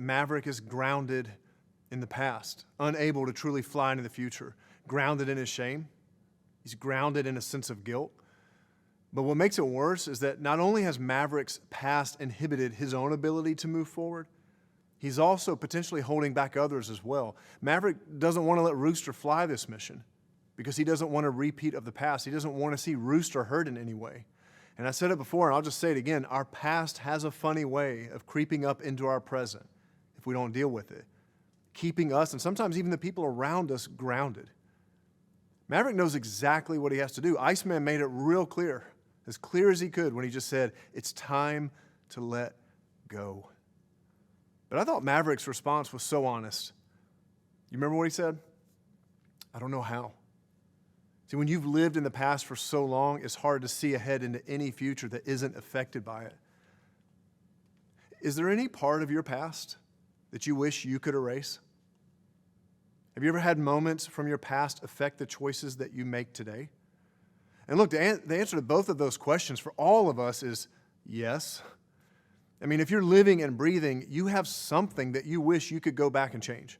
Maverick is grounded in the past, unable to truly fly into the future, grounded in his shame. He's grounded in a sense of guilt. But what makes it worse is that not only has Maverick's past inhibited his own ability to move forward, he's also potentially holding back others as well. Maverick doesn't want to let Rooster fly this mission because he doesn't want a repeat of the past. He doesn't want to see Rooster hurt in any way. And I said it before, and I'll just say it again, our past has a funny way of creeping up into our present if we don't deal with it, keeping us and sometimes even the people around us grounded. Maverick knows exactly what he has to do. Iceman made it real clear as he could when he just said, it's time to let go. But I thought Maverick's response was so honest. You remember what he said? I don't know how. See, when you've lived in the past for so long, it's hard to see ahead into any future that isn't affected by it. Is there any part of your past that you wish you could erase? Have you ever had moments from your past affect the choices that you make today? And look, the answer to both of those questions for all of us is yes. I mean, if you're living and breathing, you have something that you wish you could go back and change.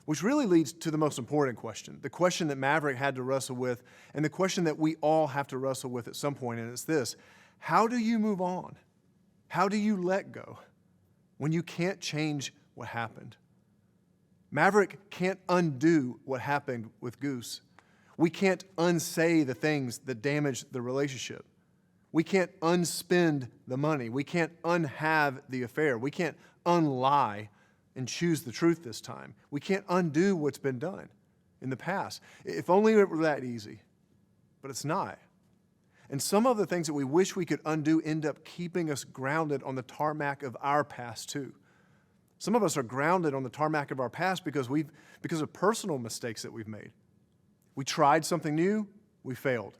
Which really leads to the most important question, the question that Maverick had to wrestle with, and the question that we all have to wrestle with at some point, and it's this: how do you move on? How do you let go when you can't change what happened? Maverick can't undo what happened with Goose. We can't unsay the things that damaged the relationship. We can't unspend the money. We can't unhave the affair. We can't unlie and choose the truth this time. We can't undo what's been done in the past. If only it were that easy, but it's not. And some of the things that we wish we could undo end up keeping us grounded on the tarmac of our past too. Some of us are grounded on the tarmac of our past because of personal mistakes that we've made. We tried something new, we failed.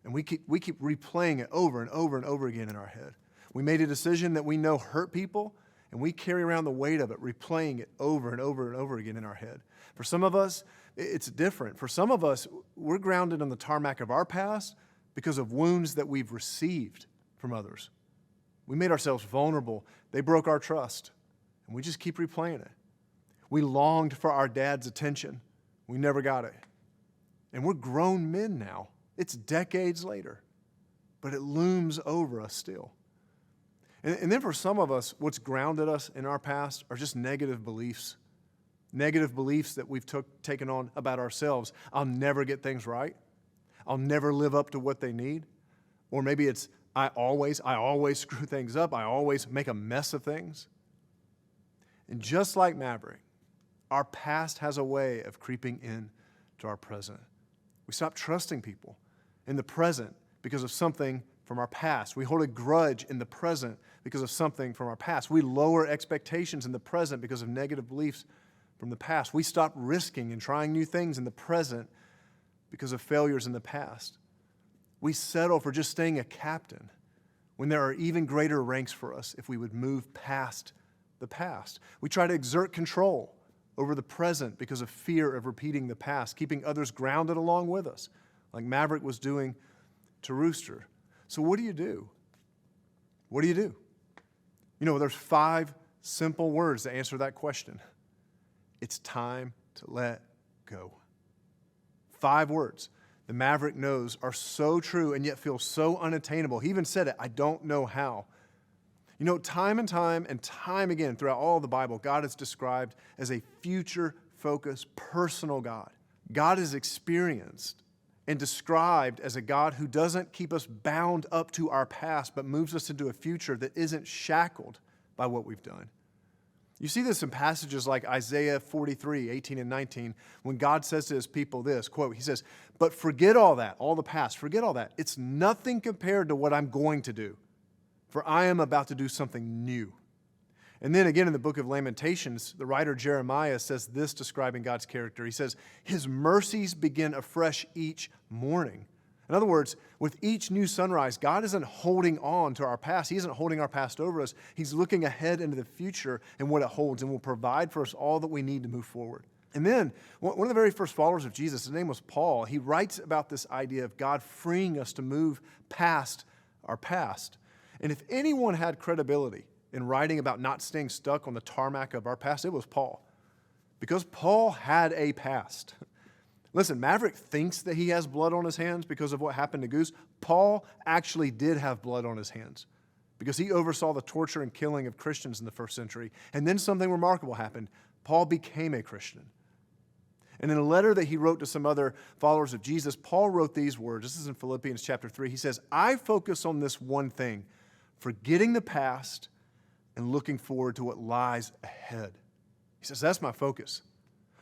And we keep replaying it over and over and over again in our head. We made a decision that we know hurt people, and we carry around the weight of it, replaying it over and over and over again in our head. For some of us, it's different. For some of us, we're grounded on the tarmac of our past because of wounds that we've received from others. We made ourselves vulnerable. They broke our trust, and we just keep replaying it. We longed for our dad's attention. We never got it. And we're grown men now. It's decades later, but it looms over us still. And then for some of us, what's grounded us in our past are just negative beliefs that we've taken on about ourselves. I'll never get things right. I'll never live up to what they need. Or maybe it's, I always screw things up. I always make a mess of things. And just like Maverick, our past has a way of creeping in to our present. We stop trusting people in the present because of something from our past. We hold a grudge in the present because of something from our past. We lower expectations in the present because of negative beliefs from the past. We stop risking and trying new things in the present because of failures in the past. We settle for just staying a captain when there are even greater ranks for us if we would move past the past. We try to exert control over the present because of fear of repeating the past, keeping others grounded along with us, like Maverick was doing to Rooster. So what do you do? What do you do? You know, there's 5 simple words to answer that question. It's time to let go. 5 words the Maverick knows are so true and yet feel so unattainable. He even said it, I don't know how. You know, time and time again throughout all the Bible, God is described as a future-focused, personal God. God is experienced and described as a God who doesn't keep us bound up to our past, but moves us into a future that isn't shackled by what we've done. You see this in passages like Isaiah 43, 18 and 19, when God says to his people this, quote, he says, but forget all that, all the past, forget all that. It's nothing compared to what I'm going to do, for I am about to do something new. And then again in the book of Lamentations, the writer Jeremiah says this describing God's character. He says, his mercies begin afresh each morning. In other words, with each new sunrise, God isn't holding on to our past. He isn't holding our past over us. He's looking ahead into the future and what it holds and will provide for us all that we need to move forward. And then one of the very first followers of Jesus, his name was Paul, he writes about this idea of God freeing us to move past our past. And if anyone had credibility in writing about not staying stuck on the tarmac of our past, it was Paul. Because Paul had a past. Listen, Maverick thinks that he has blood on his hands because of what happened to Goose. Paul actually did have blood on his hands because he oversaw the torture and killing of Christians in the first century. And then something remarkable happened. Paul became a Christian. And in a letter that he wrote to some other followers of Jesus, Paul wrote these words. This is in Philippians chapter 3. He says, I focus on this one thing, forgetting the past and looking forward to what lies ahead. He says, that's my focus.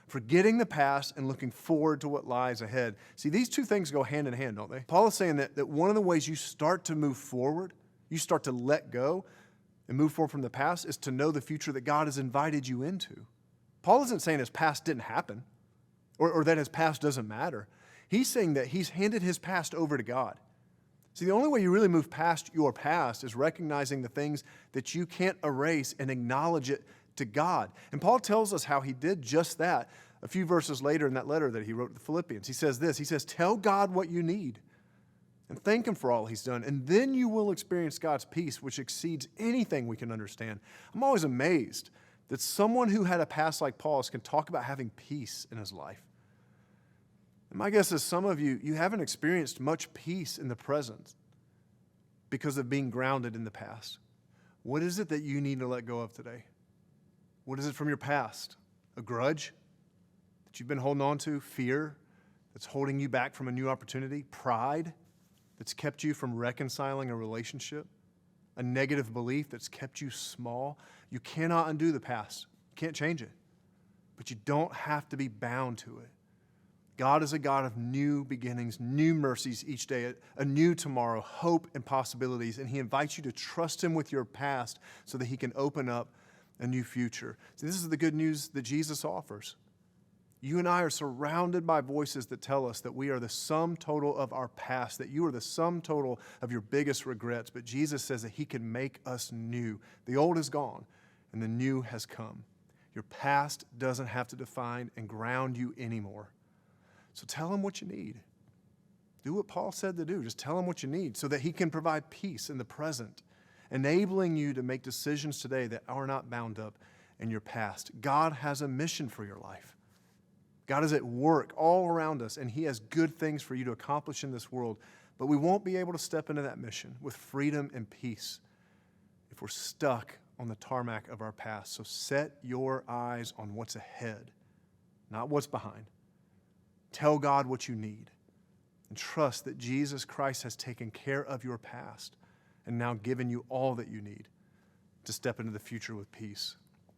Forgetting the past and looking forward to what lies ahead. See, these two things go hand in hand, don't they? Paul is saying that one of the ways you start to move forward, you start to let go and move forward from the past, is to know the future that God has invited you into. Paul isn't saying his past didn't happen or that his past doesn't matter. He's saying that he's handed his past over to God. See, the only way you really move past your past is recognizing the things that you can't erase and acknowledge it to God. And Paul tells us how he did just that a few verses later in that letter that he wrote to the Philippians. He says this, he says, tell God what you need and thank him for all he's done, and then you will experience God's peace, which exceeds anything we can understand. I'm always amazed that someone who had a past like Paul's can talk about having peace in his life. And my guess is some of you haven't experienced much peace in the present because of being grounded in the past. What is it that you need to let go of today? What is it from your past? A grudge that you've been holding on to? Fear that's holding you back from a new opportunity? Pride that's kept you from reconciling a relationship? A negative belief that's kept you small? You cannot undo the past. You can't change it. But you don't have to be bound to it. God is a God of new beginnings, new mercies each day, a new tomorrow, hope and possibilities. And he invites you to trust him with your past so that he can open up a new future. See, this is the good news that Jesus offers. You and I are surrounded by voices that tell us that we are the sum total of our past, that you are the sum total of your biggest regrets. But Jesus says that he can make us new. The old is gone and the new has come. Your past doesn't have to define and ground you anymore. So tell him what you need. Do what Paul said to do. Just tell him what you need so that he can provide peace in the present, enabling you to make decisions today that are not bound up in your past. God has a mission for your life. God is at work all around us, and he has good things for you to accomplish in this world, but we won't be able to step into that mission with freedom and peace if we're stuck on the tarmac of our past. So set your eyes on what's ahead, not what's behind. Tell God what you need and trust that Jesus Christ has taken care of your past and now given you all that you need to step into the future with peace.